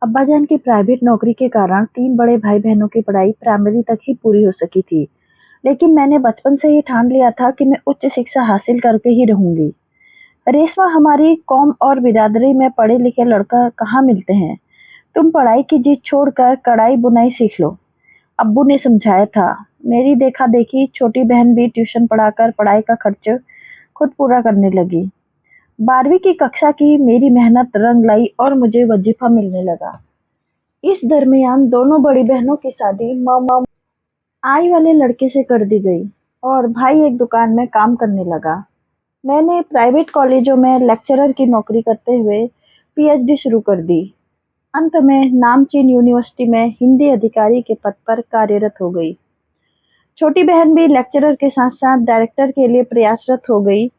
अब्बाजान की प्राइवेट नौकरी के कारण 3 बड़े भाई-बहनों की पढ़ाई प्राइमरी तक ही पूरी हो सकी थी। लेकिन मैंने बचपन से ही ठान लिया था कि मैं उच्च शिक्षा हासिल करके ही रहूंगी। रेशमा, हमारी कौम और बिरादरी में पढ़े लिखे लड़का कहाँ मिलते हैं। तुम पढ़ाई की जिद छोड़कर कढ़ाई बुनाई सीख लो, अब्बू ने समझाया था। मेरी देखा देखी छोटी बहन भी ट्यूशन पढ़ाकर पढ़ाई का खर्च खुद पूरा करने लगी। 12वीं की कक्षा की मेरी मेहनत रंग लाई और मुझे वजीफा मिलने लगा। इस दरमियान दोनों बड़ी बहनों की शादी आई वाले लड़के से कर दी गई और भाई एक दुकान में काम करने लगा। मैंने प्राइवेट कॉलेजों में लेक्चरर की नौकरी करते हुए पीएचडी शुरू कर दी। अंत में नामचीन यूनिवर्सिटी में हिंदी अधिकारी के पद पर कार्यरत हो गई। छोटी बहन भी लेक्चरर के साथ साथ डायरेक्टर के लिए प्रयासरत हो गई।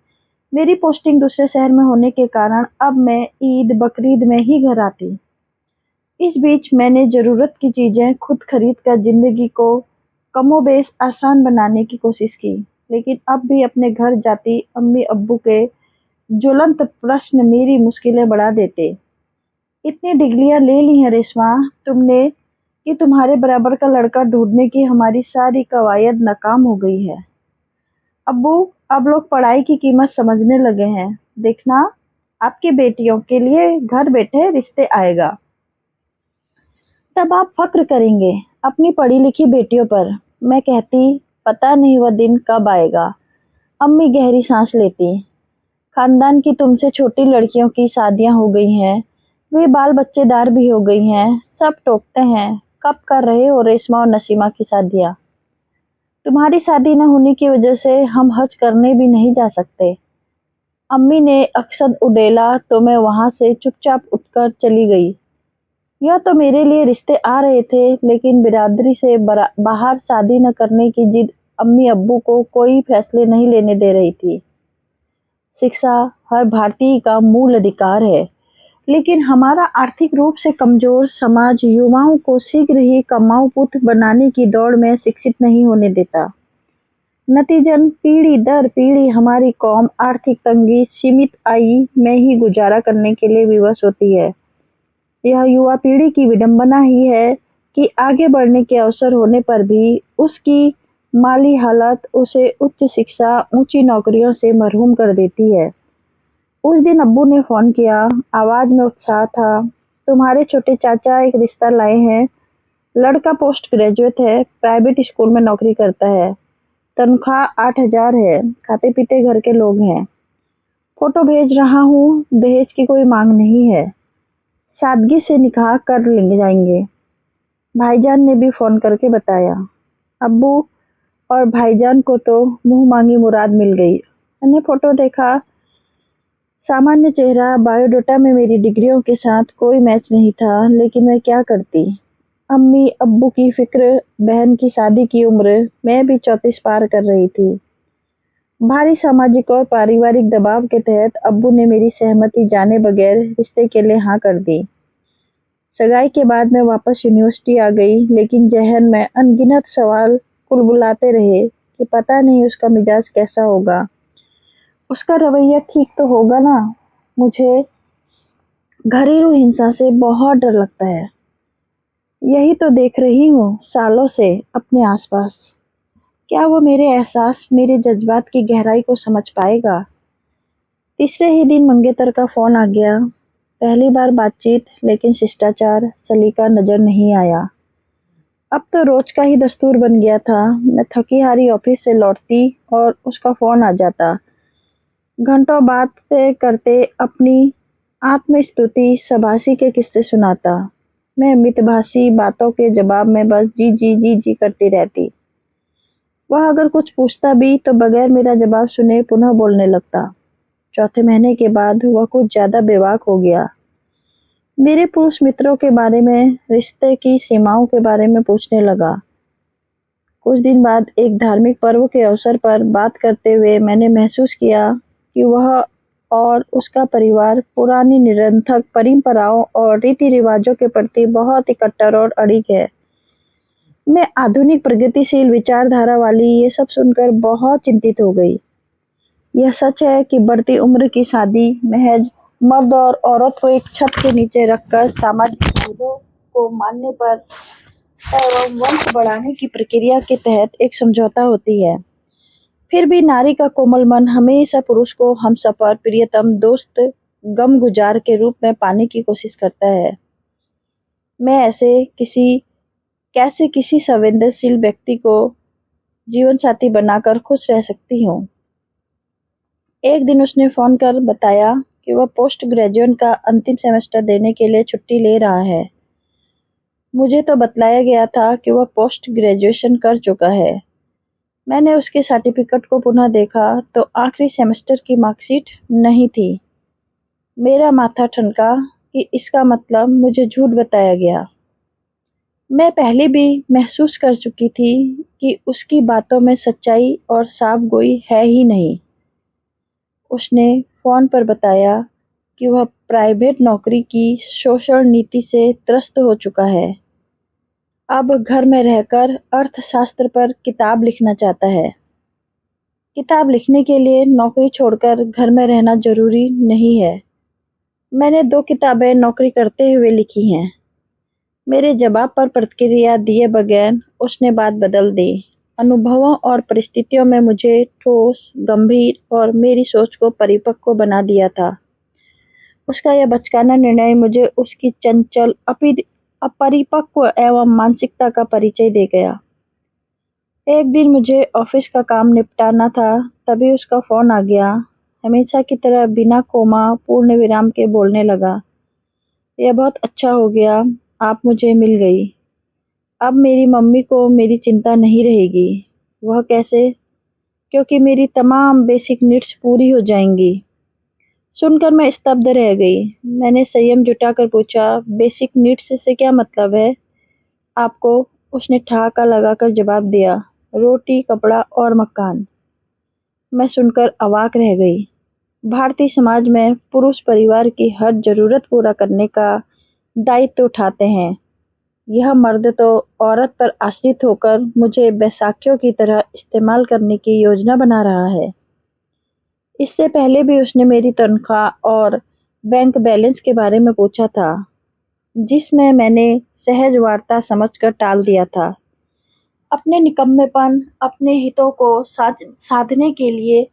मेरी पोस्टिंग दूसरे शहर में होने के कारण अब मैं ईद बकरीद में ही घर आती। इस बीच मैंने ज़रूरत की चीज़ें खुद खरीद कर ज़िंदगी को कमोबेश आसान बनाने की कोशिश की, लेकिन अब भी अपने घर जाती अम्मी अब्बू के ज्वलंत प्रश्न मेरी मुश्किलें बढ़ा देते। इतनी डिग्रियां ले ली हैं रेशमा तुमने कि तुम्हारे बराबर का लड़का ढूंढने की हमारी सारी कवायद नाकाम हो गई है। अब्बू, अब लोग पढ़ाई की कीमत समझने लगे हैं। देखना, आपकी बेटियों के लिए घर बैठे रिश्ते आएगा। तब आप फक्र करेंगे अपनी पढ़ी लिखी बेटियों पर। मैं कहती, पता नहीं वह दिन कब आएगा। अम्मी गहरी सांस लेती। खानदान की तुमसे छोटी लड़कियों की शादियां हो गई हैं, वे बाल बच्चेदार भी हो गई हैं। सब टोकते हैं, कब कर रहे हो रेशमा और नसीमा की शादियां। तुम्हारी शादी न होने की वजह से हम हज करने भी नहीं जा सकते। अम्मी ने अक्सर उड़ेला तो मैं वहां से चुपचाप उठकर चली गई। यह तो मेरे लिए रिश्ते आ रहे थे, लेकिन बिरादरी से बाहर शादी न करने की जिद अम्मी अब्बू को कोई फैसले नहीं लेने दे रही थी। शिक्षा हर भारतीय का मूल अधिकार है, लेकिन हमारा आर्थिक रूप से कमजोर समाज युवाओं को शीघ्र ही कमाऊ पुत्र बनाने की दौड़ में शिक्षित नहीं होने देता। नतीजन पीढ़ी दर पीढ़ी हमारी कौम आर्थिक तंगी, सीमित आय में ही गुजारा करने के लिए विवश होती है। यह युवा पीढ़ी की विडंबना ही है कि आगे बढ़ने के अवसर होने पर भी उसकी माली हालत उसे उच्च शिक्षा, ऊंची नौकरियों से महरूम कर देती है। उस दिन अब्बू ने फोन किया, आवाज में उत्साह था। तुम्हारे छोटे चाचा एक रिश्ता लाए हैं। लड़का पोस्ट ग्रेजुएट है, प्राइवेट स्कूल में नौकरी करता है, तनख्वाह 8,000 है, खाते पीते घर के लोग हैं। फोटो भेज रहा हूँ, दहेज की कोई मांग नहीं है, सादगी से निकाह कर लेंगे जाएंगे। भाईजान ने भी फोन करके बताया। अब्बू और भाईजान को तो मुंह मांगी मुराद मिल गई। मैंने फोटो देखा, सामान्य चेहरा, बायोडाटा में मेरी डिग्रियों के साथ कोई मैच नहीं था, लेकिन मैं क्या करती। अम्मी अब्बू की फिक्र, बहन की शादी की उम्र, मैं भी 34 पार कर रही थी। भारी सामाजिक और पारिवारिक दबाव के तहत अब्बू ने मेरी सहमति जाने बगैर रिश्ते के लिए हाँ कर दी। सगाई के बाद मैं वापस यूनिवर्सिटी आ गई, लेकिन जहन में अनगिनत सवाल कुलबुलाते रहे कि पता नहीं उसका मिजाज कैसा होगा, उसका रवैया ठीक तो होगा ना। मुझे घरेलू हिंसा से बहुत डर लगता है। यही तो देख रही हूँ सालों से अपने आसपास। क्या वो मेरे एहसास, मेरे जज्बात की गहराई को समझ पाएगा। तीसरे ही दिन मंगेतर का फोन आ गया। पहली बार बातचीत, लेकिन शिष्टाचार, सलीका नजर नहीं आया। अब तो रोज का ही दस्तूर बन गया था। मैं थकी हारी ऑफिस से लौटती और उसका फोन आ जाता। घंटों बात करते अपनी आत्मस्तुति, शाबाशी के किस्से सुनाता। मैं मितभाषी बातों के जवाब में बस जी जी जी जी करती रहती। वह अगर कुछ पूछता भी तो बगैर मेरा जवाब सुने पुनः बोलने लगता। चौथे महीने के बाद वह कुछ ज्यादा बेबाक हो गया। मेरे पुरुष मित्रों के बारे में, रिश्ते की सीमाओं के बारे में पूछने लगा। कुछ दिन बाद एक धार्मिक पर्व के अवसर पर बात करते हुए मैंने महसूस किया कि वह और उसका परिवार पुरानी निरंथक परंपराओं और रीति रिवाजों के प्रति बहुत ही कट्टर और अड़िग है। मैं आधुनिक प्रगतिशील विचारधारा वाली ये सब सुनकर बहुत चिंतित हो गई। यह सच है कि बढ़ती उम्र की शादी महज मर्द और औरत को एक छत के नीचे रखकर सामाजिक मूल्यों को मानने पर एवं वंश बढ़ाने की प्रक्रिया के तहत एक समझौता होती है। फिर भी नारी का कोमल मन हमेशा पुरुष को हमसफर, प्रियतम, दोस्त, गमगुजार के रूप में पाने की कोशिश करता है। मैं कैसे किसी संवेदनशील व्यक्ति को जीवन साथी बनाकर खुश रह सकती हूँ। एक दिन उसने फोन कर बताया कि वह पोस्ट ग्रेजुएशन का अंतिम सेमेस्टर देने के लिए छुट्टी ले रहा है। मुझे तो बतलाया गया था कि वह पोस्ट ग्रेजुएशन कर चुका है। मैंने उसके सर्टिफिकेट को पुनः देखा तो आखिरी सेमेस्टर की मार्कशीट नहीं थी। मेरा माथा ठनका कि इसका मतलब मुझे झूठ बताया गया। मैं पहले भी महसूस कर चुकी थी कि उसकी बातों में सच्चाई और साफ गोई है ही नहीं। उसने फोन पर बताया कि वह प्राइवेट नौकरी की शोषण नीति से त्रस्त हो चुका है। अब घर में रहकर अर्थशास्त्र पर किताब लिखना चाहता है। किताब लिखने के लिए नौकरी छोड़कर घर में रहना जरूरी नहीं है। मैंने 2 किताबें नौकरी करते हुए लिखी हैं। मेरे जवाब पर प्रतिक्रिया दिए बगैर उसने बात बदल दी। अनुभवों और परिस्थितियों में मुझे ठोस, गंभीर और मेरी सोच को परिपक्व बना दिया था। उसका यह बचकाना निर्णय मुझे उसकी चंचल, अपरिपक्व एवं मानसिकता का परिचय दे गया। एक दिन मुझे ऑफिस का काम निपटाना था, तभी उसका फोन आ गया। हमेशा की तरह बिना कोमा, पूर्ण विराम के बोलने लगा। यह बहुत अच्छा हो गया, आप मुझे मिल गई। अब मेरी मम्मी को मेरी चिंता नहीं रहेगी। वह कैसे? क्योंकि मेरी तमाम बेसिक नीड्स पूरी हो जाएंगी। सुनकर मैं स्तब्ध रह गई। मैंने संयम जुटाकर पूछा, बेसिक नीड्स से क्या मतलब है आपको? उसने ठहाका लगाकर जवाब दिया, रोटी, कपड़ा और मकान। मैं सुनकर अवाक रह गई। भारतीय समाज में पुरुष परिवार की हर जरूरत पूरा करने का दायित्व उठाते हैं। यह मर्द तो औरत पर आश्रित होकर मुझे बैसाखियों की तरह इस्तेमाल करने की योजना बना रहा है। इससे पहले भी उसने मेरी तनख्वाह और बैंक बैलेंस के बारे में पूछा था, जिसमें मैंने सहज वार्ता समझकर टाल दिया था। अपने निकम्मेपन, अपने हितों को साधने के लिए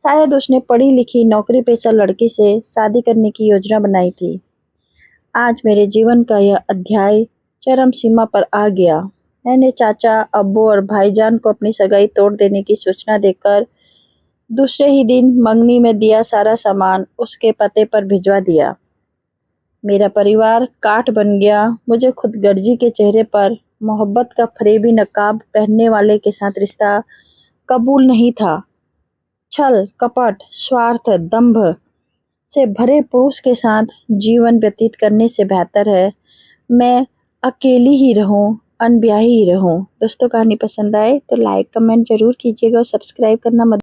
शायद उसने पढ़ी लिखी नौकरी पेशा लड़की से शादी करने की योजना बनाई थी। आज मेरे जीवन का यह अध्याय चरम सीमा पर आ गया। मैंने चाचा, अब्बू और भाईजान को अपनी सगाई तोड़ देने की सूचना देकर दूसरे ही दिन मंगनी में दिया सारा सामान उसके पते पर भिजवा दिया। मेरा परिवार काठ बन गया। मुझे खुदगर्जी के चेहरे पर मोहब्बत का फरेबी नकाब पहनने वाले के साथ रिश्ता कबूल नहीं था। छल, कपट, स्वार्थ, दंभ से भरे पुरुष के साथ जीवन व्यतीत करने से बेहतर है मैं अकेली ही रहूं, अनब्याही ही रहूं। दोस्तों, कहानी पसंद आए तो लाइक, कमेंट जरूर कीजिएगा और सब्सक्राइब करना मत